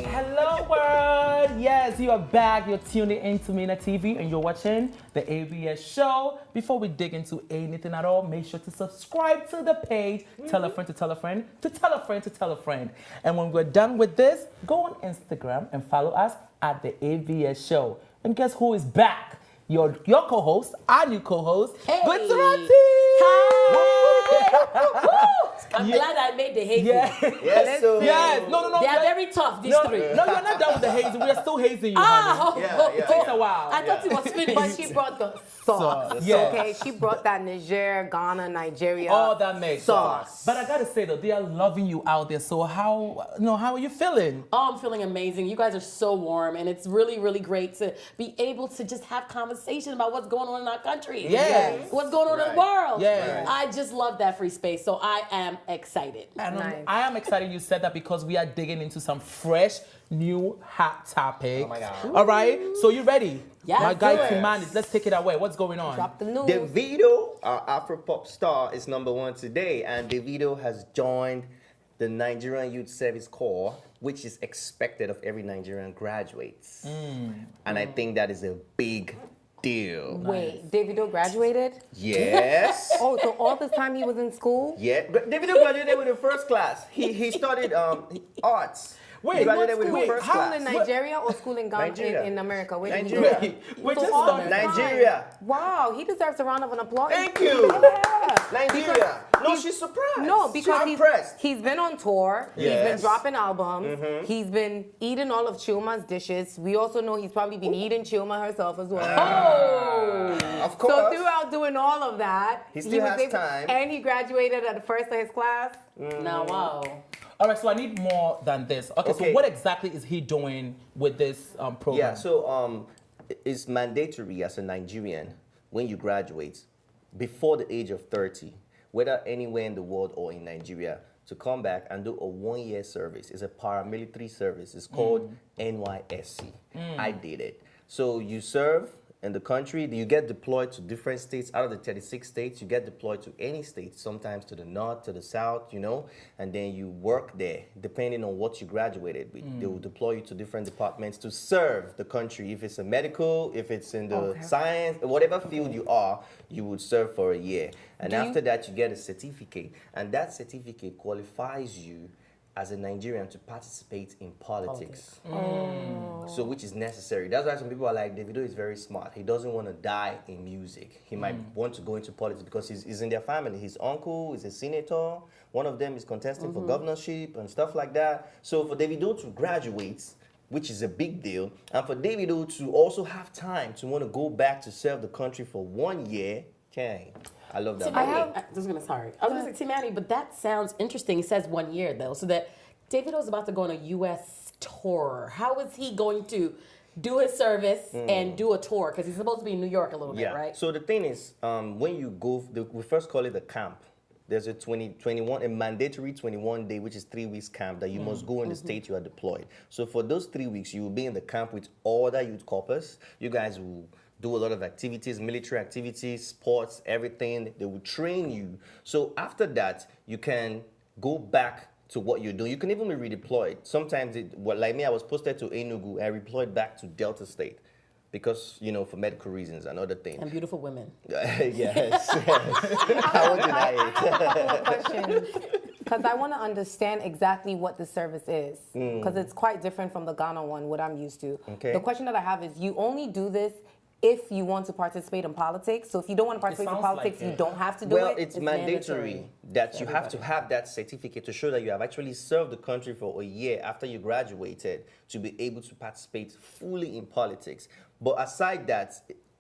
Hello world! Yes, you are back. You're tuning into Mina TV and you're watching the ABS show. Before we dig into anything at all, make sure to subscribe to the page. Tell a friend to tell a friend to tell a friend to tell a friend. And when we're done with this, go on Instagram and follow us at the ABS show. And guess who is back? Your co-host, our new co-host, Hey. WIZKID. Hi! I'm glad I made the hazy. Yeah. Yes, so. Yes. No. They are very tough, these three. No, you're not done with the hazing. We are still hazing you, Ah, honey. Yeah. It takes a while. I thought it was finished. But she brought the sauce. Yeah. Okay, she brought that Niger, Ghana, Nigeria. All that makes sauce. But I gotta say though, they are loving you out there. So how are you feeling? Oh, I'm feeling amazing. You guys are so warm, and it's really, really great to be able to just have conversation about what's going on in our country. Yes. What's going on in the world. Yeah. I just love that free space, so I am excited. And Nice. I am excited you said that because we are digging into some fresh, new, hot topics. Oh my God. All right, so you ready? Yes. My guy Do it. Kimani, let's take it away. What's going on? Drop the news. Davido, our Afro-pop star, is #1 today, and Davido has joined the Nigerian Youth Service Corps, which is expected of every Nigerian graduates. And I think that is a big deal. Wait, Davido graduated? Yes. Oh, so all this time he was in school? Yeah, Davido graduated with the first class. He studied arts. Wait, he graduated what with the school? first How class. School in Nigeria or school in Ghana, Nigeria. in America? Where did he Nigeria. go? Wait, So just all stop. this time- Nigeria. Wow, he deserves a round of applause. Thank you. Yeah. Nigeria. No, he's- she's surprised. No, because I'm impressed. he's been on tour. He's been Yes. dropping albums. He's been eating all of Chiuma's dishes. We also know he's probably been eating Chiuma herself as well. Of course. So throughout doing all of that, He still was has time. and he graduated at the first of his class. Now, wow. All right, so I need more than this. Okay, so Okay. what exactly is he doing with this program? Yeah, so it's mandatory as a Nigerian when you graduate before the age of 30, whether anywhere in the world or in Nigeria, to come back and do a 1-year service. It's a paramilitary service. It's called NYSC. I did it. So you serve in the country, you get deployed to different states. Out of the 36 states, you get deployed to any state, sometimes to the north, to the south, and then you work there, depending on what you graduated with. They will deploy you to different departments to serve the country. If it's a medical, if it's in the science, whatever field you are, you would serve for a year. And after that, you get a certificate. And that certificate qualifies you as a Nigerian to participate in politics. So which is necessary. That's why some people are like, Davido is very smart. He doesn't want to die in music. He might want to go into politics because he's in their family. His uncle is a senator. One of them is contesting for governorship and stuff like that. So for Davido to graduate, which is a big deal, and for Davido to also have time to want to go back to serve the country for 1 year, okay. I love that. I was gonna say T-Manny, but that sounds interesting. It says 1 year though, so that Davido's about to go on a U.S. tour. How is he going to do his service and do a tour? Because he's supposed to be in New York a little bit, right? So the thing is, when you go, we first call it a camp. There's a mandatory 21-day, which is 3 weeks camp that you must go in the state you are deployed. So for those 3 weeks, you will be in the camp with other youth corpus. You guys will do a lot of activities, military activities, sports, everything. They will train you. So after that, you can go back to what you're doing. You can even be redeployed. Sometimes, like me, I was posted to Enugu and redeployed back to Delta State because, for medical reasons and other things. And beautiful women. Yes. I won't deny it. I have a couple of questions. Because I want to understand exactly what the service is. Because it's quite different from the Ghana one, what I'm used to. Okay. The question that I have is, you only do this if you want to participate in politics. So if you don't want to participate in sounds politics, like you it. don't have to do Well, it. it's mandatory mandatory that you have to have that certificate to show that you have actually served the country for a year after you graduated to be able to participate fully in politics. But aside that,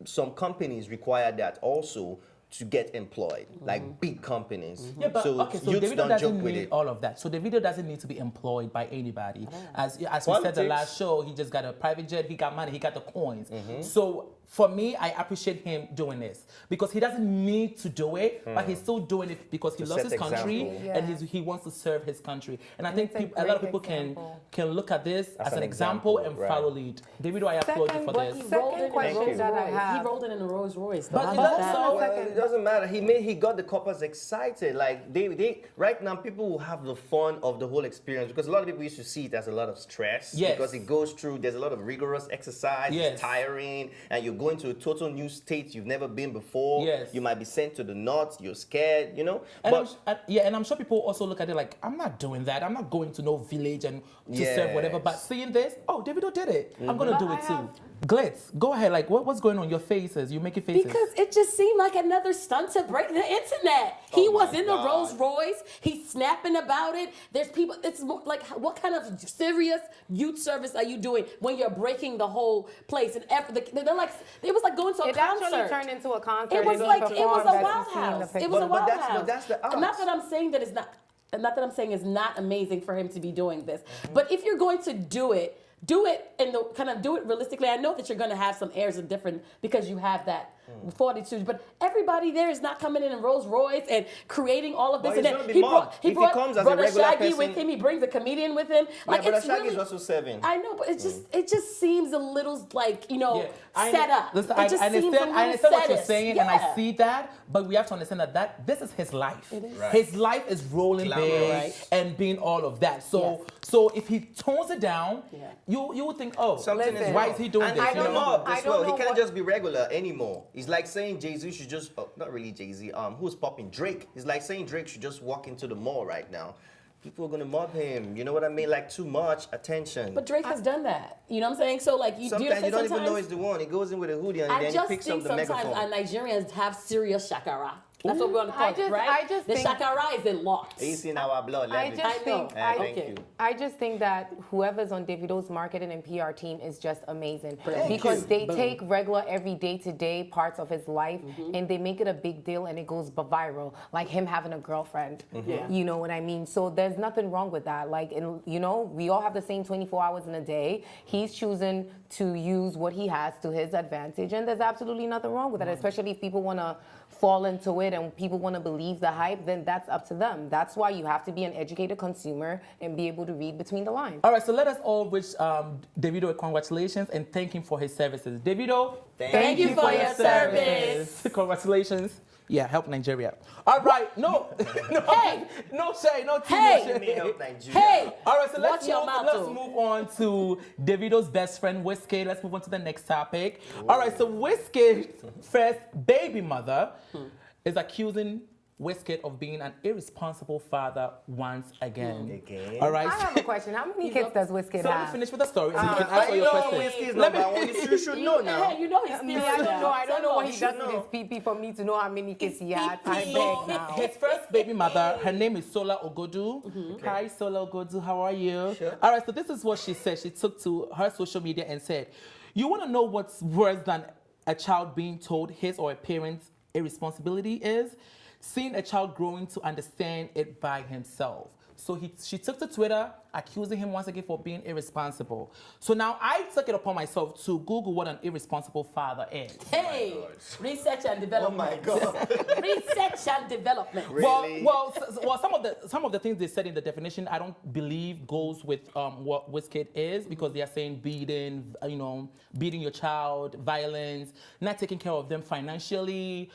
some companies require that also to get employed, like big companies. Yeah, but so okay, so youths Davido don't doesn't joke with need it. all of that. So Davido doesn't need to be employed by anybody. As we said the Politics. last show, he just got a private jet, he got money, he got the coins. So for me, I appreciate him doing this because he doesn't need to do it, but he's still doing it because he loves his country and he wants to serve his country. And I think a lot of people can look at this as an example and follow lead. Davido, I applaud you for this. Second question that I have. He rolled it in a Rolls Royce. But it doesn't matter. He got the coppers excited. Like they right now, people will have the fun of the whole experience because a lot of people used to see it as a lot of stress because it goes through. There's a lot of rigorous exercise. It's tiring, and you're going to a total new state you've never been before. You might be sent to the north. You're scared, you know. And and I'm sure people also look at it like, I'm not doing that. I'm not going to no village and to serve whatever. But seeing this, Davido did it. I'm gonna do it too. Glitz, go ahead. Like, what's going on? Your faces. You making faces. Because it just seemed like another stunt to break the internet. He was in the Rolls Royce. He's snapping about it. There's people. It's more like, what kind of serious youth service are you doing when you're breaking the whole place? And they're like, it was like going to a concert. It actually turned into a concert. It was like, it was a wild house. It was a wild house. But that's the art. Not that I'm saying that it's not. Not that I'm saying it's not amazing for him to be doing this, but if you're going to do it and kind of do it realistically. I know that you're going to have some airs of different because you have that fortitude, but everybody there is not coming in Rolls Royce and creating all of this. And then he brought a Shaggy with him. He brings a comedian with him. Like, but Shaggy is also 7. I know, but it just seems a little like set up. Listen, I understand what you're saying, and I see that, but we have to understand that this is his life. His life is rolling big and being all of that. So if he tones it down, you would think, something is why is he doing this? I don't know. He can't just be regular anymore. It's like saying Jay-Z should just, not really Jay-Z, who's popping? Drake. It's like saying Drake should just walk into the mall right now. People are going to mob him. You know what I mean? Like, too much attention. But Drake has done that. You know what I'm saying? So, like, sometimes you don't even know he's the one. He goes in with a hoodie and then he picks up the megaphone. Sometimes Nigerians have serious shakara. That's what we're going to call it, right? The shakara is in lots. It's in our blood. I just think that whoever's on Davido's marketing and PR team is just amazing because they take regular, every day-to-day parts of his life and they make it a big deal and it goes viral, like him having a girlfriend. You know what I mean? So there's nothing wrong with that. Like, we all have the same 24 hours in a day. He's choosing to use what he has to his advantage, and there's absolutely nothing wrong with that, especially if people want to fall into it and people want to believe the hype, then that's up to them. That's why you have to be an educated consumer and be able to read between the lines. All right, so let us all wish Davido congratulations and thank him for his services. Davido, thank you for your service. Congratulations. Yeah, help Nigeria. All right, no shade, no tea. Hey, all right, so let's move on to Davido's best friend, WIZKID. Let's move on to the next topic. Whoa. All right, so WIZKID's first baby mother is accusing WIZKID of being an irresponsible father once again. All right. I have a question. How many kids does WIZKID have? So let me finish with the story and you can answer your question. WIZKID's number one. You should know now. Hey, you know he's serious. I don't know what he does with his PP for me to know how many kids he has. I beg now. His first baby mother, her name is Sola Ogodu. Hi, Sola Ogodu. How are you? Sure. All right, so this is what she said. She took to her social media and said, you want to know what's worse than a child being told his or a parent's irresponsibility is? Seeing a child growing to understand it by himself. So she took to Twitter, accusing him once again for being irresponsible. So now I took it upon myself to Google what an irresponsible father is. Hey, research and development. Oh my God. Research and development. Really? Well, some of the things they said in the definition, I don't believe goes with what WIZKID is, because they are saying beating, beating your child, violence, not taking care of them financially,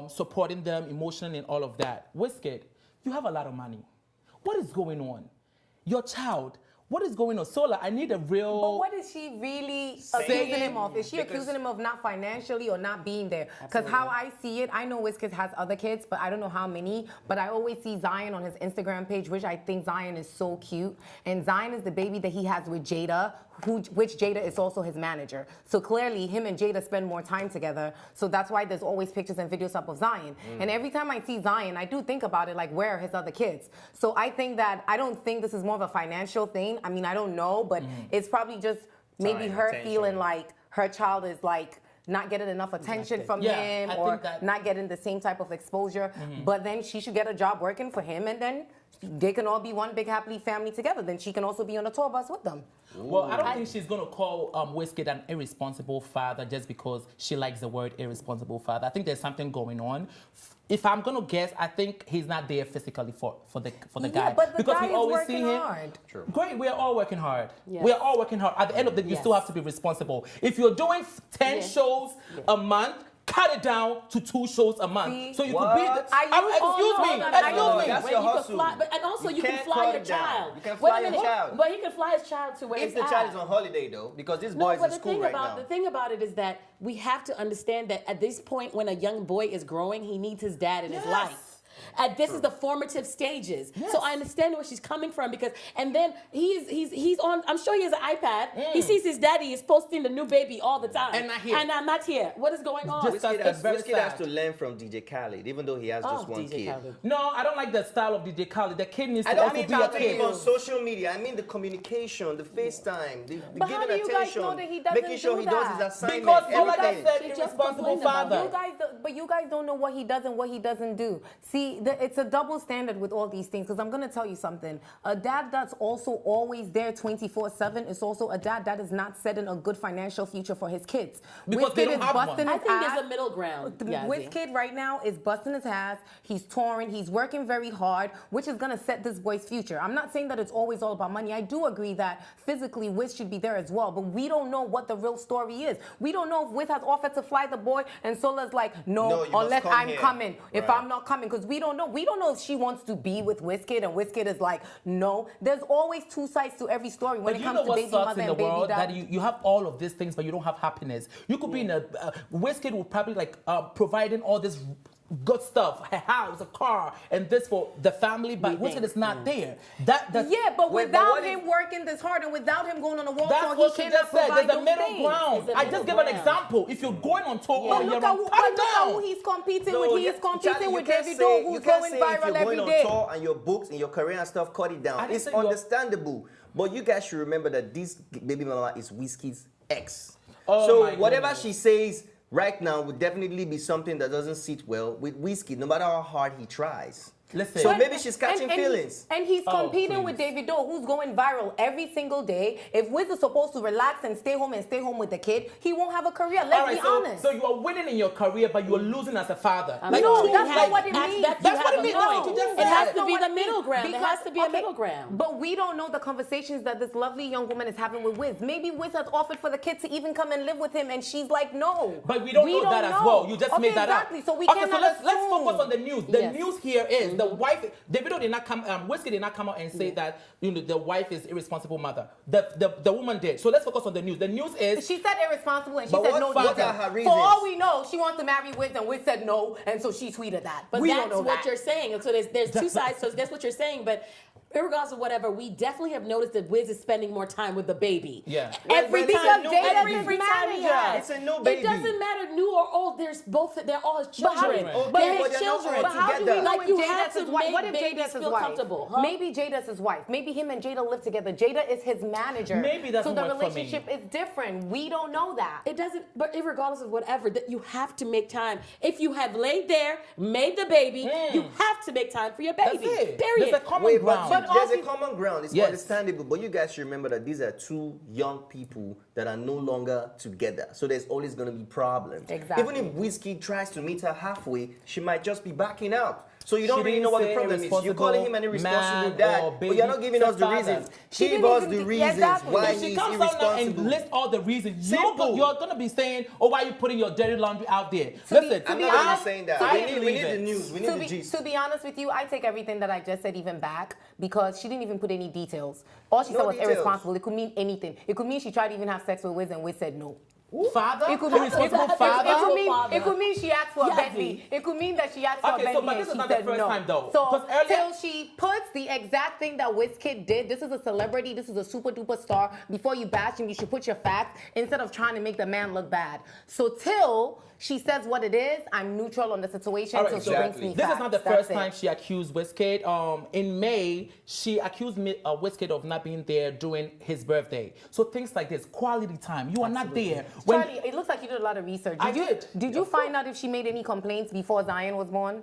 supporting them emotionally, and all of that. WIZKID, you have a lot of money. What is going on? Your child, what is going on? Sola, I need a real... But what is she really accusing him of? Is she accusing him of not financially or not being there? Because how I see it, I know WIZKID has other kids, but I don't know how many. But I always see Zion on his Instagram page, which I think Zion is so cute. And Zion is the baby that he has with Jada, which Jada is also his manager. So clearly, him and Jada spend more time together. So that's why there's always pictures and videos up of Zion. And every time I see Zion, I do think about it, like, where are his other kids? So I think that, I don't think this is more of a financial thing. I mean, I don't know, but it's probably just maybe her feeling like her child is like not getting enough attention from him or not getting the same type of exposure. But then she should get a job working for him and then they can all be one big happy family together. Then she can also be on a tour bus with them. Well, I don't think she's going to call WIZKID an irresponsible father just because she likes the word irresponsible father. I think there's something going on. If I'm going to guess, I think he's not there physically for the guy. But the because guy we always is see working him. hard. True. Great, we're all working hard. Yes. We're all working hard. At the end of the day, you still have to be responsible. If you're doing 10 shows a month, cut it down to 2 shows a month. See? So you What? could be. Excuse me. That's your You can hustle. fly, and also you can can't fly cut your it down. child. You can Wait fly a your minute. child. But he can fly his child to where If it's the at. child is on holiday though, because this No, boy is but in the school thing right about now. the thing about it is that we have to understand that at this point, when a young boy is growing, he needs his dad in his life. This is the formative stages. So I understand where she's coming from because, and then he's on. I'm sure he has an iPad. He sees his daddy is posting the new baby all the time, And not here. and I'm not here. What is going on? Just that's very WIZKID has sad. to learn from DJ Khaled, even though he has just one DJ kid. Khaled. No, I don't like the style of DJ Khaled. The kid needs I to don't also mean be a talking kid. on social media. I mean the communication, the FaceTime, the But how giving do you guys attention, know that he doesn't making sure do he does his that? assignment. Because, like I everything. said, She just irresponsible complained about father. You guys don't know what he does and what he doesn't do. See, it's a double standard with all these things. Because I'm going to tell you something. A dad that's also always there 24/7 is also a dad that is not setting a good financial future for his kids. Because they WIZKID don't is have one. busting I his think ass. there's a middle ground. Yazzie. WIZKID right now is busting his ass. He's touring. He's working very hard, which is going to set this boy's future. I'm not saying that it's always all about money. I do agree that physically Wiz should be there as well, but we don't know what the real story is. We don't know if Wiz has offered to fly the boy and Sola's like, no, you must unless come I'm here. coming. If Right. I'm not coming, because we don't know. We don't know if she wants to be with WIZKID and WIZKID is like, no. There's always 2 sides to every story when But it you comes know to what baby sucks mother in the and baby world? dad. That you have all of these things, but you don't have happiness. You could be in a WIZKID will probably like providing all this good stuff, a house, a car, and this for the family, but WIZKID is not there. That's Yeah, but Wait, but without what if- him working this hard and without him going on a world That's tour, what he she cannot just said. provide There's a those middle things. ground. There's a I just middle give an ground. example. If you're going on tour But all year round, cut it look at who down. he's competing No, with. He's yeah, competing Charlie, with you can't Davido, say- who's you can't going say if viral you're every going day. on tour and your books and your career and stuff, cut it down. I didn't It's say you're- understandable. But you guys should remember that this baby mama is WIZKID's ex. Oh So my whatever goodness. she says right now would definitely be something that doesn't sit well with WIZKID, no matter how hard he tries. Listen. So But- maybe she's catching feelings. And he's Oh, competing with please. Davido, who's going viral every single day. If Wiz is supposed to relax and stay home with the kid, he won't have a career. Let's All right, be so, honest. so you are winning in your career, but you are losing as a father. I'm Like, sorry. two- that's like- not what it means. That's what it means. That's what you just It has said. to be what the it means. middle ground. There has to be a okay, middle ground. But we don't know the conversations that this lovely young woman is having with Wiz. Maybe Wiz has offered for the kid to even come and live with him, and she's like, no. But we don't know that as well. You just made that exactly. up. So we okay, cannot so let's assume. focus on the news. The Yes. news here is the wife. Davido did not come. WIZKID did not come out and say that the wife is irresponsible mother. The woman did. So let's focus on the news. The news is She said irresponsible, and she But said what no. father details. her For reasons? all we know, she wants to marry Wiz, and Wiz said no, and so she tweeted that. But we that's don't know what that. you're saying. So there's 2 sides. So that's what you're saying. But regardless of whatever, we definitely have noticed that Wiz is spending more time with the baby. Yeah. Every Because time, Jada's every his time he manager. has. It's a new baby. It doesn't matter new or old. They're all his But how do children. you- Okay, but They're but his they're not all children. But how do we together. know Like, if you Jada's have to his wife? make What if babies Jada's his feel wife? comfortable, huh? Maybe Jada's his wife. Maybe him and Jada live together. Jada is his manager. Maybe it doesn't so the work for me. relationship is different. We don't know that. It doesn't, but regardless of whatever, that you have to make time. If you have laid there, made the baby, you have to make time for your baby. That's it. Period. There's a common Wait, ground. but there's a also- common ground. It's Yes. understandable. But you guys should remember that these are 2 young people that are no longer together. So there's always going to be problems. Exactly. Even if WIZKID tries to meet her halfway, she might just be backing out. So you don't She really didn't know what the say problem is. You're irresponsible calling him an irresponsible man dad, or but baby you're not giving us the father. reasons. She Give didn't us even the do- reasons exactly. why If she he's comes out now and irresponsible. list all the reasons, Simple. you're gonna be saying, "Oh, why are you putting your dirty laundry out there?" To be- Listen, to I'm be not even honest- saying that. to We be- need the news. We need the gist. To be honest with you, I take everything that I just said even back because she didn't even put any details. All she No said was details. irresponsible. It could mean anything. It could mean she tried to even have sex with Wiz and Wiz said no. father, It could mean, irresponsible it father. it could mean she asked for a Yazzie. Bentley. It could mean that she asked for Okay, a so, Bentley but and this is she not the said first no. time, though. So 'Cause earlier- till she puts the exact thing that WIZKID did, this is a celebrity, this is a super duper star. Before you bash him, you should put your facts instead of trying to make the man look bad. So till she says what it is, I'm neutral on the situation. All right, till she exactly. brings me This facts. is not the That's first it. time she accused WIZKID. In May, she accused WIZKID of not being there during his birthday. So things like this, quality time. You are not there. Charlie, it looks like you did a lot of research. I did. Did you find out if she made any complaints before Zion was born?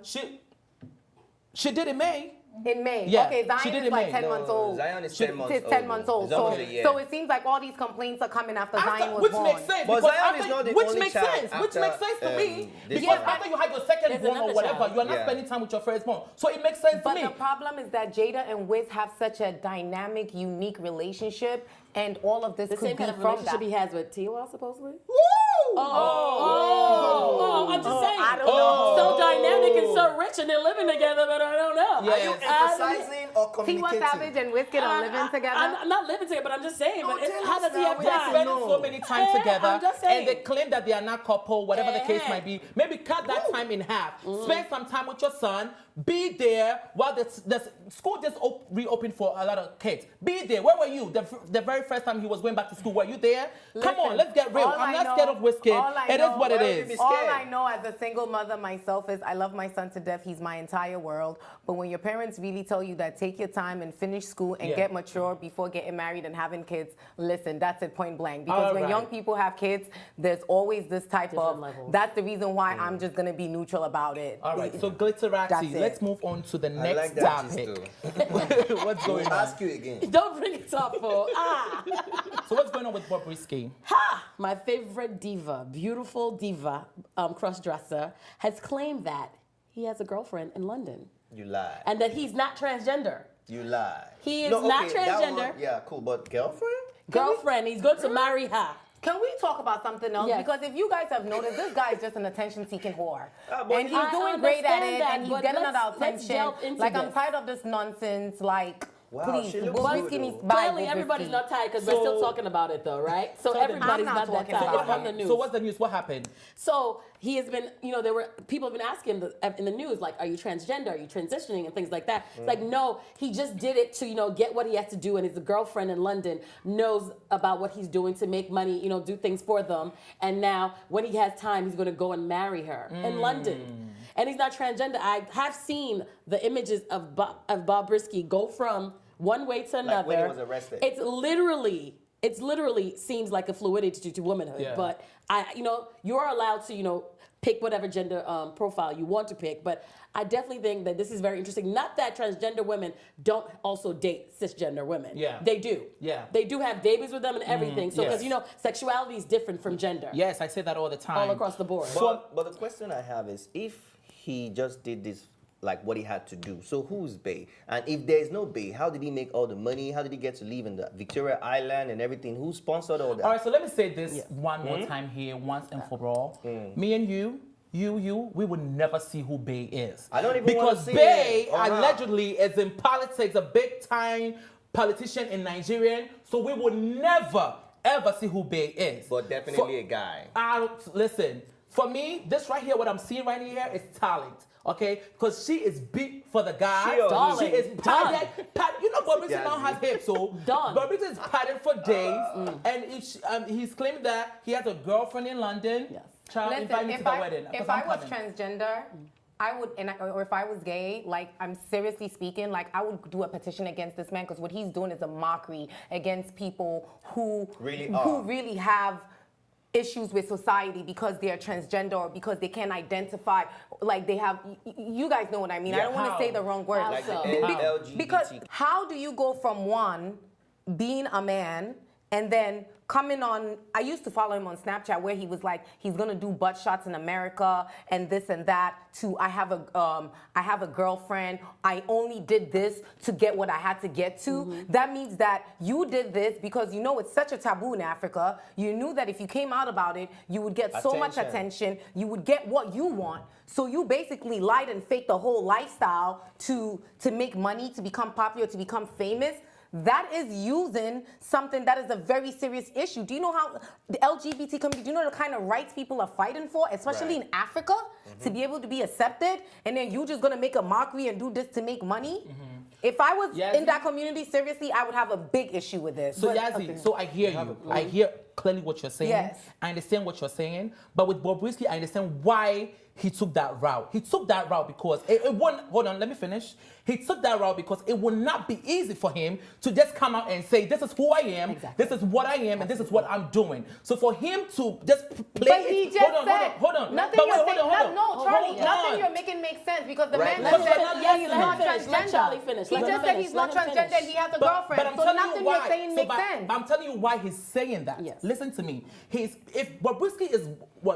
She did in May. In May. Yeah, Okay, Zion she did is in like May. 10 No, months old. Zion is 10 months old. It's 10 months old. It's almost a year. So it seems like all these complaints are coming after Zion was Which born. makes sense. But because Zion after, is not the which only makes child sense. Which after, makes sense to me. this Because one. after you had your second There's born or another whatever, child. you're not Yeah. spending time with your firstborn. So it makes sense But to me. the problem is that Jada and Wiz have such a dynamic, unique relationship, and all of this The could same be kind of from relationship that. he has with Tiwa, supposedly. Oh, I'm just saying. I don't know. So dynamic and so rich, and they're living together, but I don't know. Yes. Are you emphasizing or Tiwa communicating? Savage and WIZKID are living together. I'm not living together, but I'm just saying. But tell how us does he now. have We They're need to time? spending know. so many time Yeah, together, I'm just saying. and they claim that they are not couple, whatever the case Yeah. might be. Maybe cut that time in half. Spend some time with your son. Be there while the school just reopened for a lot of kids. Be there. Where were you? The very first time he was going back to school, were you there? Come on, let's get real. I'm not scared of WIZKID. It is what it is. All I know as a single mother myself is I love my son to death. He's my entire world. But when your parents really tell you that take your time and finish school and Yeah. get mature before getting married and having kids, listen, that's it point blank. Because All when right. young people have kids, there's always this type Different of, levels. that's the reason why I'm just going to be neutral about it. All right, so That's Glitterati, it. let's move on to the I next like that gist topic. too. What's going We'll on? ask you again. Don't bring it up, for So what's going on with Bobrisky? my favorite diva, beautiful diva, cross-dresser, has claimed that he has a girlfriend in London You lie. and that he's not transgender. You lie. He is not that transgender. one, yeah, cool. But girlfriend? Girlfriend, he's going to marry her. Can we talk about something else? Yes. Because if you guys have noticed, this guy is just an attention-seeking whore. but And he's I doing great at understand it, that, and he's but getting let's our attention. delve into Like, I'm this. tired of this nonsense. Like, Wow, please, she looks Bobrisky good, needs though. to buy Clearly, everybody's Bobrisky. not tired because we're still talking about it, though, right? So everybody's I'm not not that talking tired. about It's on it. the news. So what's the news? What happened? So he has been, there were people have been asking in the news, like, are you transgender? Are you transitioning? And things like that. It's like, no, he just did it to, get what he has to do. And his girlfriend in London knows about what he's doing to make money, do things for them. And now when he has time, he's going to go and marry her in London. And he's not transgender. I have seen the images of Bobrisky go from one way to another. Like when he was arrested. It's literally seems like a fluidity to womanhood. Yeah. But you are allowed to, pick whatever gender profile you want to pick. But I definitely think that this is very interesting. Not that transgender women don't also date cisgender women. Yeah. They do. Yeah. They do have babies with them and everything. So, because, yes. sexuality is different from gender. Yes, I say that all the time. All across the board. But the question I have is, if he just did this, like what he had to do, so who's Bay? And if there is no Bay, how did he make all the money? How did he get to live in the Victoria Island and everything? Who sponsored all that? All right, so let me say this one more time here, once and for all. Me and you, we would never see who Bay is. I don't even wanna because see Bay it. Uh-huh. allegedly is in politics, a big time politician in Nigeria. So we would never ever see who Bay is. But definitely a guy. Listen, for me, this right here, what I'm seeing right here is talent. Okay, because she is beat for the guy. She She is padded. Bobrisky Yeah, now has hips, so Done. Bobrisky is padded for days, and if he's claiming that he has a girlfriend in London. Yes. Child, invite me to the wedding. If I was transgender, I would, or if I was gay, like, I'm seriously speaking, like, I would do a petition against this man, because what he's doing is a mockery against people who really have issues with society because they're transgender or because they can't identify, like they have, you guys know what I mean. Yeah, I don't want to say the wrong word. Like the How? LGBT. Because how do you go from one, being a man, and then coming on, I used to follow him on Snapchat where he was like, he's gonna do butt shots in America and this and that, to I have a girlfriend, I only did this to get what I had to get to. That means that you did this because it's such a taboo in Africa. You knew that if you came out about it, you would get so much attention, you would get what you want. So you basically lied and faked the whole lifestyle to make money, to become popular, to become famous. That is using something that is a very serious issue. Do you know how the LGBT community, do you know the kind of rights people are fighting for, especially in Africa, to be able to be accepted, and then you just gonna make a mockery and do this to make money? If I was in that community, seriously, I would have a big issue with this. So Yazzie, so I hear you. I hear clearly what you're saying. Yes. I understand what you're saying. But with Bobrisky, I understand why he took that route. He took that route because it won't, hold on, let me finish. He took that route because it would not be easy for him to just come out and say, this is who I am, this is what I am, and this is what I'm doing. So for him to just play But he just said, hold on. Nothing you're saying, no, Charlie, nothing you're making makes sense because the man just said he's not transgender. Let Charlie finish. He just said he's not transgender and he has a girlfriend. So nothing you're saying makes sense. But I'm telling you why he's saying that. Yes. Listen to me. If Bobrisky is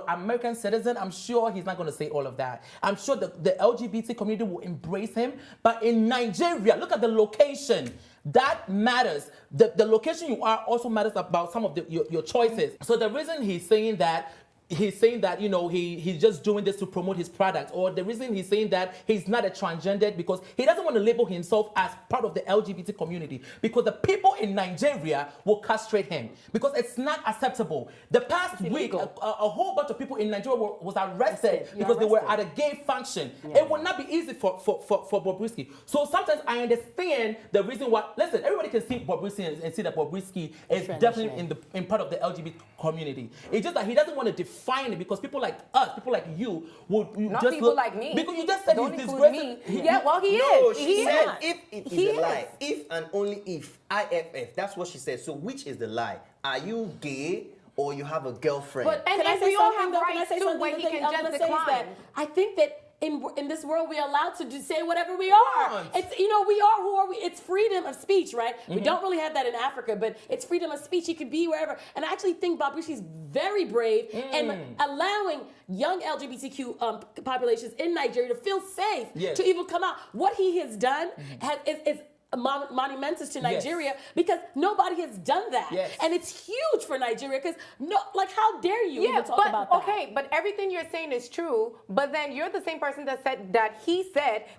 American citizen, I'm sure he's not going to say all of that. I'm sure the LGBT community will embrace him. But in Nigeria, look at the location. That matters. The location you are also matters about some of your choices. So the reason he's saying that, you know, he's just doing this to promote his product, or the reason he's saying that he's not a transgender because he doesn't want to label himself as part of the LGBT community, because the people in Nigeria will castrate him because it's not acceptable. The past week, a whole bunch of people in Nigeria was arrested because they were at a gay function. Yeah. It would not be easy for Bobrisky. So sometimes I understand the reason why. Listen, everybody can see Bobrisky and see that Bobrisky is definitely in part of the LGBT community. It's just that he doesn't want to define it because people like us, people like you, would not just people like me. Because you just said don't he's include me. Yeah, well, he no, is. she He said is. if it is a lie, if and only if, IFF, that's what she said. So which is the lie? Are you gay or you have a girlfriend? But And we all have rights too where he can just decline. I think that in this world we're allowed to say whatever we are. It's, you know, we are who are we. It's freedom of speech, right? We don't really have that in Africa, but it's freedom of speech. He could be wherever. And I actually think Bobrisky's very brave and allowing young LGBTQ populations in Nigeria to feel safe to even come out. What he has done is monumentous to Nigeria because nobody has done that. And it's huge for Nigeria because how dare you even talk about that? Okay, but everything you're saying is true, but then you're the same person that said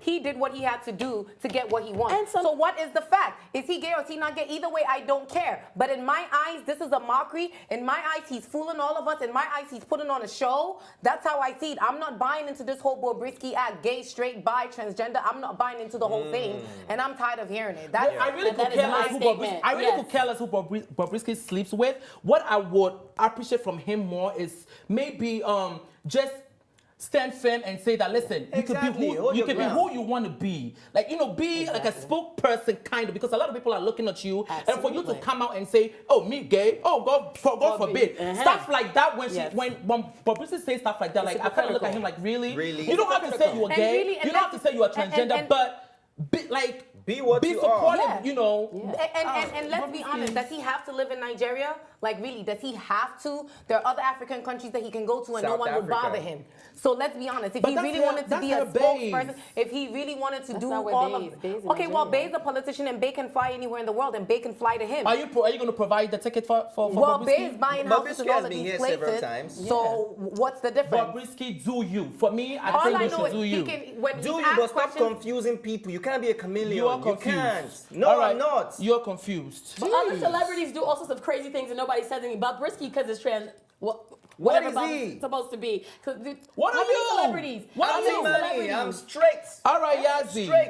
he did what he had to do to get what he wanted. So what is the fact? Is he gay or is he not gay? Either way, I don't care. But in my eyes, this is a mockery. In my eyes, he's fooling all of us. In my eyes, he's putting on a show. That's how I see it. I'm not buying into this whole Bobrisky act, gay, straight, bi, transgender. I'm not buying into the whole thing, and I'm tired of hearing it. I really could care less who Bobrisky sleeps with. What I would appreciate from him more is maybe just stand firm and say that, listen, you could be who you want to be. Like, you know, be like a spokesperson kind of, because a lot of people are looking at you. And for you to come out and say, oh, me gay, oh, God forbid. Stuff like that when Bobrisky says stuff like that, like I kind of look at him like, really? You don't have to say you are gay. You don't have to say you are transgender, but be supportive, you know. And let's be honest, does he have to live in Nigeria? Like, really, does he have to? There are other African countries that he can go to and no one would bother him. So let's be honest. If he really wanted to be a spokesperson, if he really wanted to do all of... Okay, well, Bay's a politician and Bay can fly anywhere in the world and Bay can fly to him. Are you going to provide the ticket for Well, Bobrisky? Bay is buying houses in all of these places. So what's the difference? Bobrisky, do you. For me, I think you should do you. Do you, but stop confusing people. You can't be a chameleon. You are confused. You can't. No, I'm not. You're confused. But other celebrities do all sorts of crazy things and nobody says anything. Bobrisky, because it's trans... Whatever it's supposed to be. What are you? Celebrities? I'm straight. All right, Yazzie. Straight.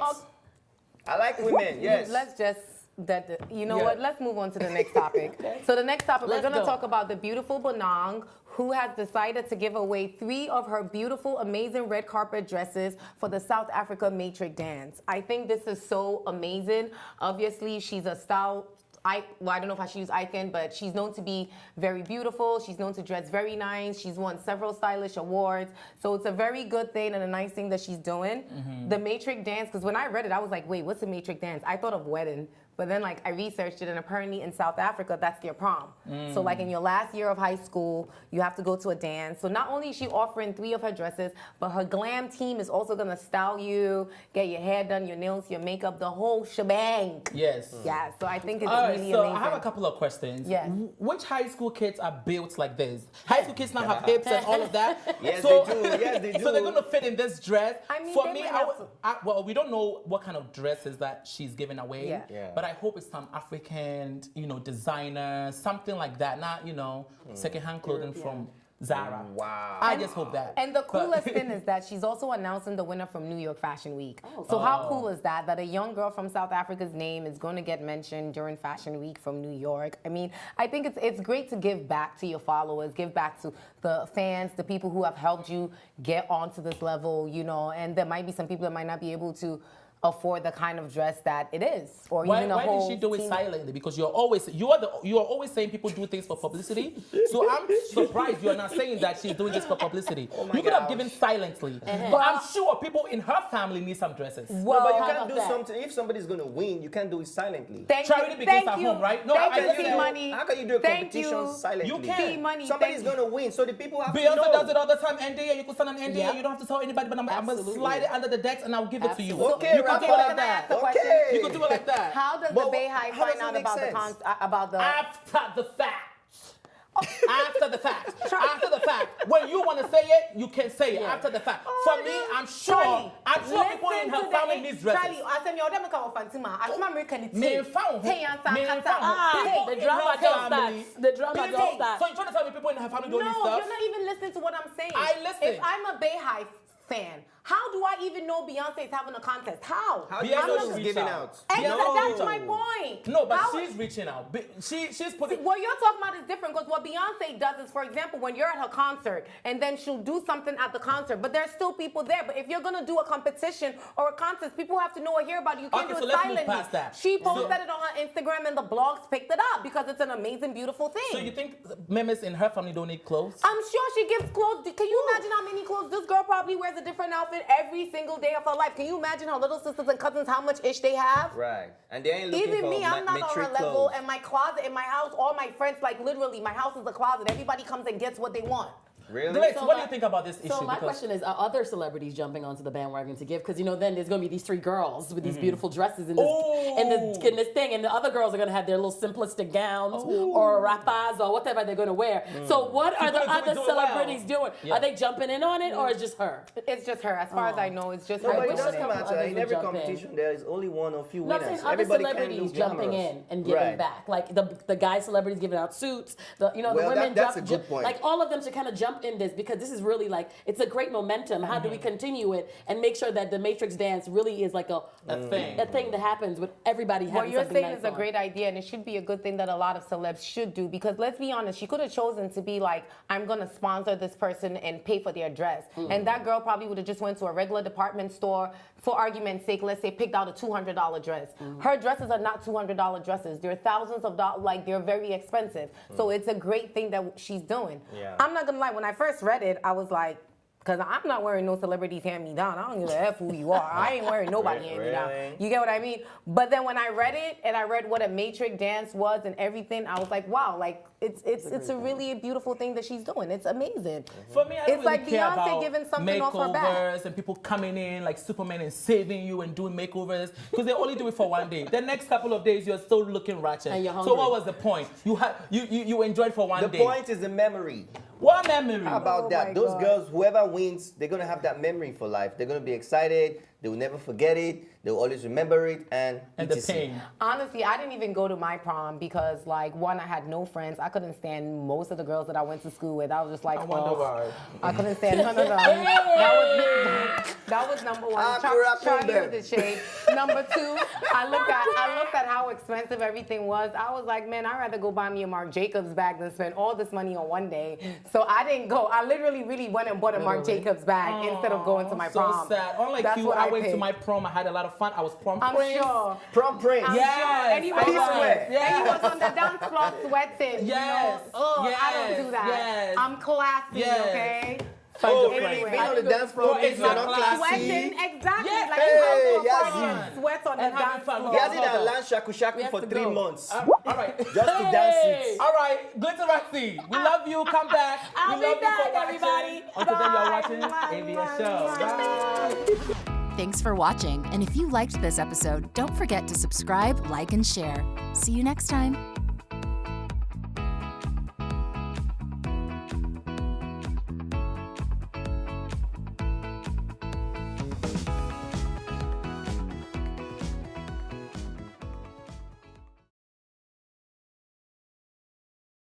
I like women, yes. Let's just... what? Let's move on to the next topic. So the next topic, we're going to talk about the beautiful Bonang, who has decided to give away 3 of her beautiful, amazing red carpet dresses for the South Africa Matrix Dance. I think this is so amazing. Obviously, she's a style... I don't know if I should use icon, but she's known to be very beautiful. She's known to dress very nice. She's won several stylish awards. So it's a very good thing and a nice thing that she's doing. The Matrix Dance, because when I read it, I was like, wait, what's the Matrix Dance? I thought of wedding. But then, like, I researched it, and apparently in South Africa, that's their prom. So, like, in your last year of high school, you have to go to a dance. So not only is she offering 3 of her dresses, but her glam team is also going to style you, get your hair done, your nails, your makeup, the whole shebang. Yes. Yeah, so I think it's really so amazing. I have a couple of questions. Yes. Which high school kids are built like this? High school kids now have hips and all of that? Yes, they do. Yes, they do. So they're going to fit in this dress? I mean, for me, well, we don't know what kind of dresses that she's giving away. Yeah. But I hope it's some African, designer, something like that. Not, secondhand clothing Zara. Wow. I just hope that. And the coolest thing is that she's also announcing the winner from New York Fashion Week. So how cool is that? That a young girl from South Africa's name is going to get mentioned during Fashion Week from New York. I mean, I think it's great to give back to your followers, give back to the fans, the people who have helped you get onto this level, you know. And there might be some people that might not be able to afford the kind of dress that it is, or Why even a whole did she do it team. silently? Because you are always saying people do things for publicity. So I'm surprised you are not saying that she's doing this for publicity. You could have given silently, but I'm sure people in her family need some dresses. Well, No, but you how can't about do that? something. If somebody's going to win, you can't do it silently. Charity begins at home, right? No, Thank I you, just see know- money. How can you do a Thank competition you. silently? You can. See money. Somebody's thank you. going to win, so the people have to Beyonce know. does it all the time, NDA. You can send an NDA. Yep. You don't have to tell anybody, but I'm gonna Absolutely. slide it under the decks and I'll give it to you. Absolutely. Okay, you can do it Rafa. like Can I ask that. a question? Okay. You can do it like that. How does But the Bayhi how find does it out make about sense? about the? After the fact. After the fact. After the fact. When you want to say it, you can say it after the fact. For me, I'm sure people in her family need dresses. Charlie, I said your dem come Fatima. I come American. Me found who? Hey, Me answer. found who? The People drama in her don't family- start. The drama People- don't start. So you're trying to tell me people in her family don't need No, stuff? you're not even listening to what I'm saying. I listen. If I'm a Bayhi fan, how do I even know Beyonce is having a contest? How? How do Beyonce you know should she's reach giving out. out? That's my point. No, but How- she's reaching out. She's putting. What you're talking about is different because what Beyonce does is, for example, when you're at her concert and then she'll do something at the concert, but there's still people there. But if you're gonna do a competition or a contest, people have to know or hear about it. You can't Okay, do so it let's move silently. past that. She So- posted it on her Instagram and the blogs picked it up because it's an amazing, beautiful thing. So you think members in her family don't need clothes? I'm sure she gives clothes. Can you imagine how many clothes this girl probably wears a different outfit every single day of her life? Can you imagine her little sisters and cousins, how much ish they have? Right. And they ain't looking Even for me, I'm not on her matric level, clothes. and my closet in my house, all my friends, like literally, my house is a closet. Everybody comes and gets what they want. Really? Grace, So what do my- you think about this issue? So my Because- question is, are other celebrities jumping onto the bandwagon to give? Because then there's going to be these three girls with these beautiful dresses in this thing, and the other girls are going to have their little simplistic gowns or rapas or whatever they're going to wear. So what are the gonna do other it well. celebrities doing? Yeah. Are they jumping in on it, or is it just her? It's just her. As far as I know, it's just No, her. but it wish doesn't a couple matter. others In would every jump in. competition, there is only one or few No, I'm winners. saying other Everybody can celebrities look jumping glamorous. in and giving Right. back, like the guy celebrities giving out suits. The Well, women that's a good point. Like all of them should kind of jump in this because this is really like it's a great momentum. How do we continue it and make sure that the Matrix dance really is like a thing. a thing that happens with everybody having What you're something saying nice is a on. great idea, and it should be a good thing that a lot of celebs should do. Because let's be honest, she could have chosen to be like, I'm gonna sponsor this person and pay for their dress, and that girl probably would have just went to a regular department store. For argument's sake, let's say picked out a $200 dress. Her dresses are not $200 dresses; they're thousands of dollars. Like they're very expensive. So it's a great thing that she's doing. Yeah. I'm not gonna lie. When I first read it, I was like. Because I'm not wearing no celebrities hand-me-down. I don't give a F who you are. I ain't wearing nobody hand-me-down. Really? You get what I mean? But then when I read it and I read what a matrix dance was and everything, I was like, wow, like it's a really beautiful thing that she's doing. It's amazing. For me, I don't It's really like care Beyonce about giving something off her back. makeovers and people coming in like Superman and saving you and doing makeovers because they only do it for one day. The next couple of days, you're still looking ratchet. And you're So hungry. what was the point? You enjoyed for one The day. point is the memory. What memory? How about Oh that? my Those God. girls, whoever wins, they're gonna have that memory for life. They're gonna be excited. They will never forget it. They will always remember it and And the etc. pain. Honestly, I didn't even go to my prom because, like, one, I had no friends. I couldn't stand most of the girls that I went to school with. I was just like, I wonder why. I couldn't stand none of them. That was number one. Charlie with the shade. Number two, I looked at how expensive everything was. I was like, man, I'd rather go buy me a Marc Jacobs bag than spend all this money on one day. So I didn't go. I literally really went and bought a Marc Jacobs bag instead of going to my So prom. sad. Unlike That's you, what I went to picked. my prom. I had a lot of fun. I was prom I'm prince. sure. Prom prince. I'm Yes, sure. And he was, I was. and he Yes. was on the dance floor sweating. Yes. You know? Ugh, I don't Yes. do that. Yes. I'm classy, Yes. Oh, okay? being on the dance floor Well, means it's you're not not classy. classy. Sweating, exactly. Yes. Like Hey, you go to a yes. party and sweat on the And having dance fun. floor. He hasn't Hold on. done shaku shaku have for to 3 go. months. All right. Just to dance it. All right, Glitterati, we love you. Come back. I'll we be love back, you for watching. everybody. Until then, you're Bye. watching ABS Show. Bye. Thanks for watching, and if you liked this episode, don't forget to subscribe, like, and share. See you next time.